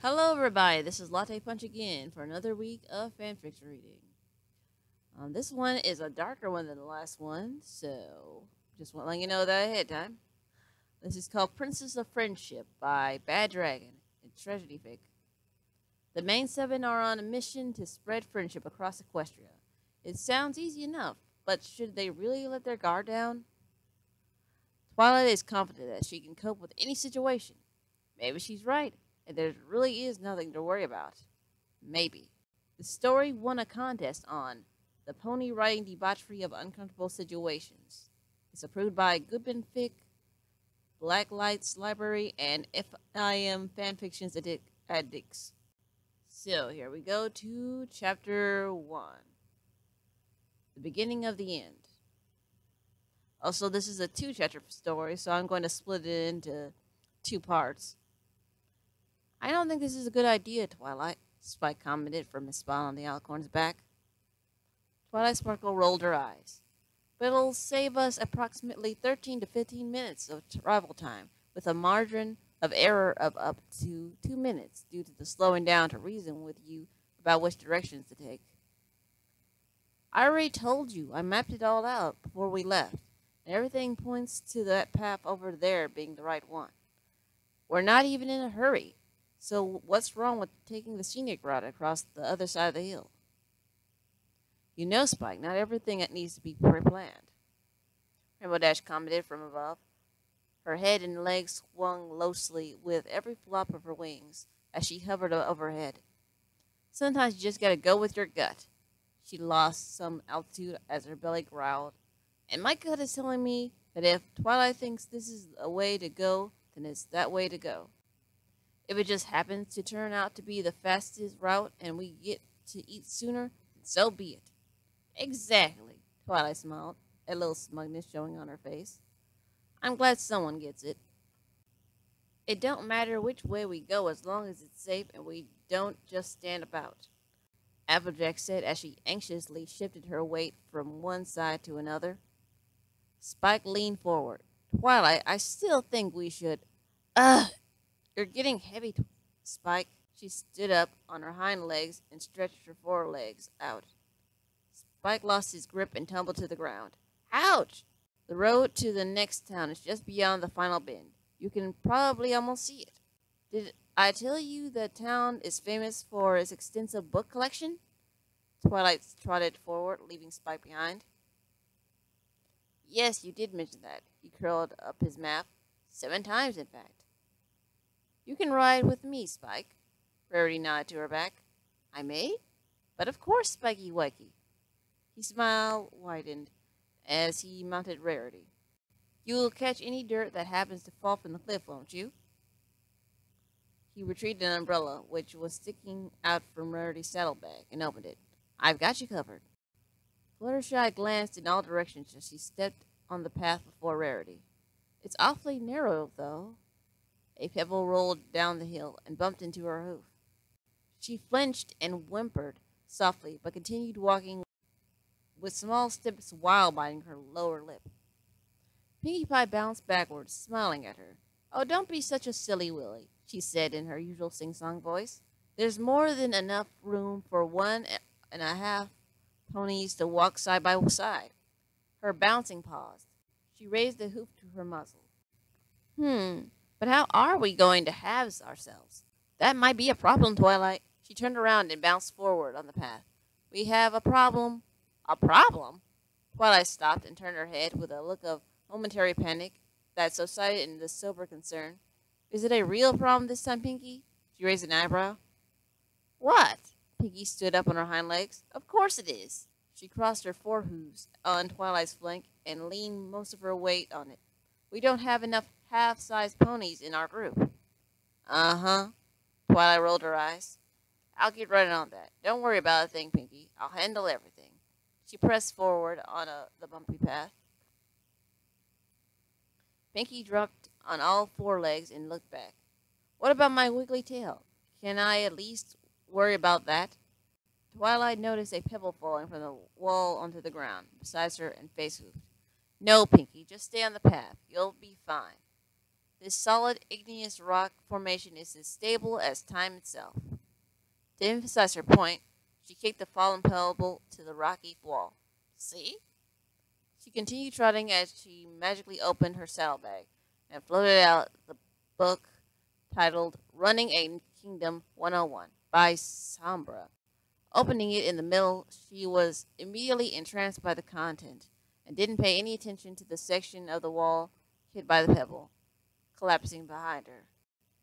Hello, everybody. This is Latte Punch again for another week of fanfiction reading. This one is a darker one than the last one, so just want to let you know that ahead of time. This is called Princess of Friendship by Bad Dragon. It's tragedy fic. The main seven are on a mission to spread friendship across Equestria. It sounds easy enough, but should they really let their guard down? Twilight is confident that she can cope with any situation. Maybe she's right, and there really is nothing to worry about. Maybe. The story won a contest on the pony riding debauchery of uncomfortable situations. It's approved by Goodman Fic, Black Lights Library, and FIM Fanfictions Addicts. So here we go to chapter 1. The beginning of the end. Also, this is a 2-chapter story, so I'm going to split it into 2 parts. I don't think this is a good idea, Twilight, Spike commented from his spot on the Alicorn's back. Twilight Sparkle rolled her eyes. But it'll save us approximately 13 to 15 minutes of travel time, with a margin of error of up to 2 minutes due to the slowing down to reason with you about which directions to take. I already told you. I mapped it all out before we left, and everything points to that path over there being the right one. We're not even in a hurry. So what's wrong with taking the scenic route across the other side of the hill? You know, Spike, not everything needs to be pre-planned. Rainbow Dash commented from above. Her head and legs swung loosely with every flop of her wings as she hovered overhead. Sometimes you just gotta go with your gut. She lost some altitude as her belly growled. And my gut is telling me that if Twilight thinks this is a way to go, then it's that way to go. If it just happens to turn out to be the fastest route and we get to eat sooner, so be it. Exactly, Twilight smiled, a little smugness showing on her face. I'm glad someone gets it. It don't matter which way we go as long as it's safe and we don't just stand about, Applejack said as she anxiously shifted her weight from one side to another. Spike leaned forward. Twilight, I still think we should... Ugh! You're getting heavy, Spike. She stood up on her hind legs and stretched her forelegs out. Spike lost his grip and tumbled to the ground. Ouch! The road to the next town is just beyond the final bend. You can probably almost see it. Did I tell you the town is famous for its extensive book collection? Twilight trotted forward, leaving Spike behind. Yes, you did mention that. He curled up his map. 7 times, in fact. You can ride with me, Spike. Rarity nodded to her back. I may? But of course, Spiky Wikey. His smile widened as he mounted Rarity. You'll catch any dirt that happens to fall from the cliff, won't you? He retrieved an umbrella, which was sticking out from Rarity's saddlebag, and opened it. I've got you covered. Fluttershy glanced in all directions as she stepped on the path before Rarity. It's awfully narrow, though. A pebble rolled down the hill and bumped into her hoof. She flinched and whimpered softly, but continued walking with small steps while biting her lower lip. Pinkie Pie bounced backwards, smiling at her. Oh, don't be such a silly Willy, she said in her usual sing-song voice. There's more than enough room for 1.5 ponies to walk side by side. Her bouncing paused. She raised a hoof to her muzzle. But how are we going to halve ourselves? That might be a problem, Twilight. She turned around and bounced forward on the path. We have a problem. A problem? Twilight stopped and turned her head with a look of momentary panic that subsided into sober concern. Is it a real problem this time, Pinkie? She raised an eyebrow. What? Pinkie stood up on her hind legs. Of course it is. She crossed her forehooves on Twilight's flank and leaned most of her weight on it. We don't have enough half-sized ponies in our group. Uh-huh. Twilight rolled her eyes. I'll get right on that. Don't worry about a thing, Pinkie. I'll handle everything. She pressed forward on the bumpy path. Pinkie dropped on all 4 legs and looked back. What about my wiggly tail? Can I at least worry about that? Twilight noticed a pebble falling from the wall onto the ground beside her and face-hoofed. No, Pinkie, just stay on the path. You'll be fine. This solid igneous rock formation is as stable as time itself. To emphasize her point, she kicked the fallen pebble to the rocky wall. See? She continued trotting as she magically opened her saddlebag and floated out the book titled Running a Kingdom 101 by Sombra. Opening it in the middle, she was immediately entranced by the content and didn't pay any attention to the section of the wall hit by the pebble, collapsing behind her.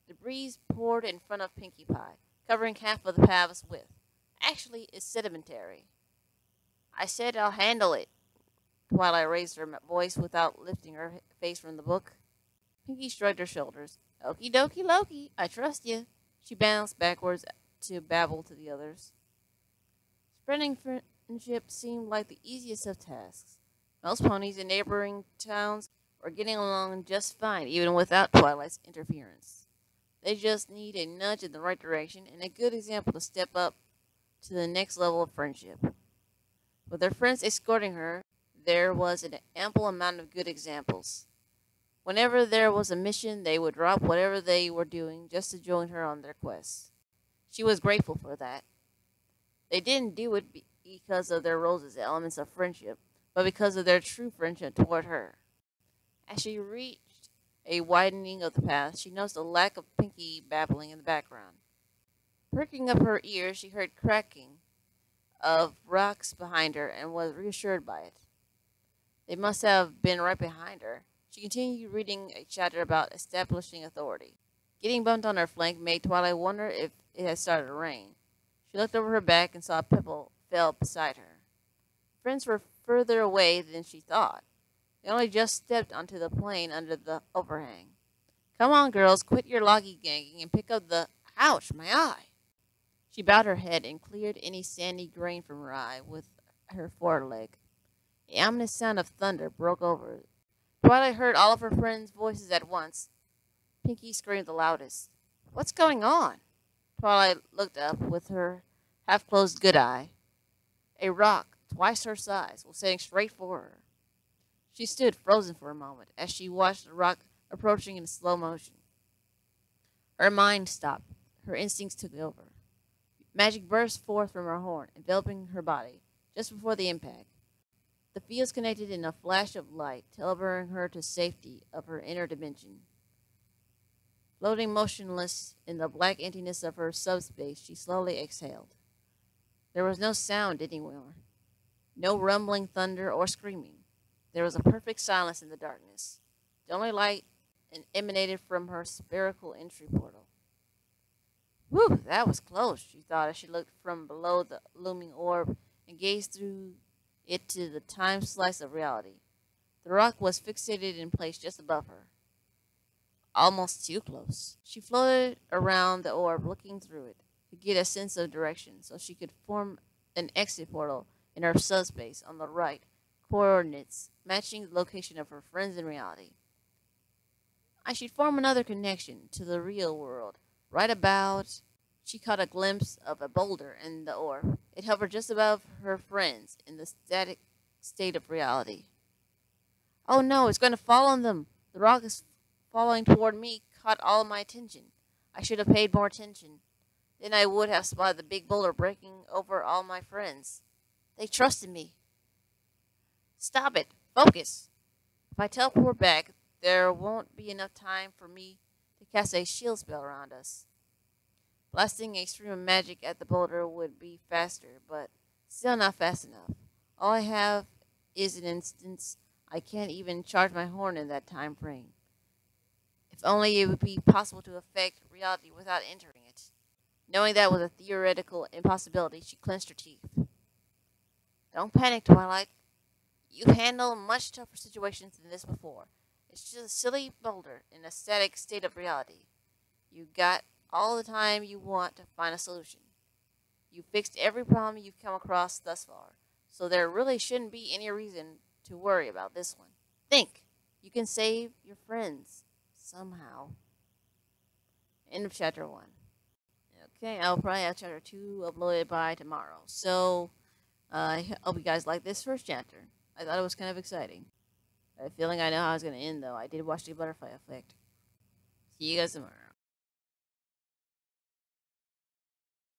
The breeze poured in front of Pinkie Pie, covering half of the path's width. Actually, it's sedimentary. I said I'll handle it. Twilight raised her voice without lifting her face from the book. Pinkie shrugged her shoulders. Okie dokie Loki, I trust you. She bounced backwards to babble to the others. Spreading friendship seemed like the easiest of tasks. Most ponies in neighboring towns were getting along just fine, even without Twilight's interference. They just need a nudge in the right direction and a good example to step up to the next level of friendship. With their friends escorting her, there was an ample amount of good examples. Whenever there was a mission, they would drop whatever they were doing just to join her on their quest. She was grateful for that. They didn't do it because of their roles as elements of friendship, but because of their true friendship toward her. As she reached a widening of the path, she noticed a lack of Pinkie babbling in the background. Pricking up her ears, she heard cracking of rocks behind her and was reassured by it. They must have been right behind her. She continued reading a chapter about establishing authority. Getting bumped on her flank made Twilight wonder if it had started to rain. She looked over her back and saw a pebble fell beside her. Friends were further away than she thought. They only just stepped onto the plain under the overhang. Come on, girls, quit your lollygagging and pick up the... Ouch, my eye! She bowed her head and cleared any sandy grain from her eye with her foreleg. The ominous sound of thunder broke over it. Twilight heard all of her friends' voices at once. Pinkie screamed the loudest. What's going on? Twilight looked up with her half-closed good eye. A rock, twice her size, was heading straight for her. She stood frozen for a moment as she watched the rock approaching in slow motion. Her mind stopped. Her instincts took over. Magic burst forth from her horn, enveloping her body, just before the impact. The fields connected in a flash of light, teleporting her to safety of her inner dimension. Floating motionless in the black emptiness of her subspace, she slowly exhaled. There was no sound anywhere. No rumbling thunder or screaming. There was a perfect silence in the darkness. The only light emanated from her spherical entry portal. Whew, that was close, she thought as she looked from below the looming orb and gazed through it to the time slice of reality. The rock was fixated in place just above her. Almost too close. She floated around the orb, looking through it, to get a sense of direction so she could form an exit portal in her subspace on the right, coordinates matching the location of her friends in reality. I should form another connection to the real world. Right about, she caught a glimpse of a boulder in the orb. It hovered just above her friends in the static state of reality. Oh no, it's going to fall on them. The rock is falling toward me, caught all of my attention. I should have paid more attention. Then I would have spotted the big boulder breaking over all my friends. They trusted me. Stop it. Focus. If I teleport back, there won't be enough time for me to cast a shield spell around us. Blasting a stream of magic at the boulder would be faster, but still not fast enough. All I have is an instance. I can't even charge my horn in that time frame. If only it would be possible to affect reality without entering it. Knowing that was a theoretical impossibility, she clenched her teeth. Don't panic, Twilight. You've handled much tougher situations than this before. It's just a silly boulder in a static state of reality. You got all the time you want to find a solution. You fixed every problem you've come across thus far, so there really shouldn't be any reason to worry about this one. Think. You can save your friends. Somehow. End of chapter 1. Okay, I'll probably have chapter 2 uploaded by tomorrow. So, I hope you guys like this first chapter. I thought it was kind of exciting. I have a feeling I know how it's going to end, though. I did watch the Butterfly Effect. See you guys tomorrow.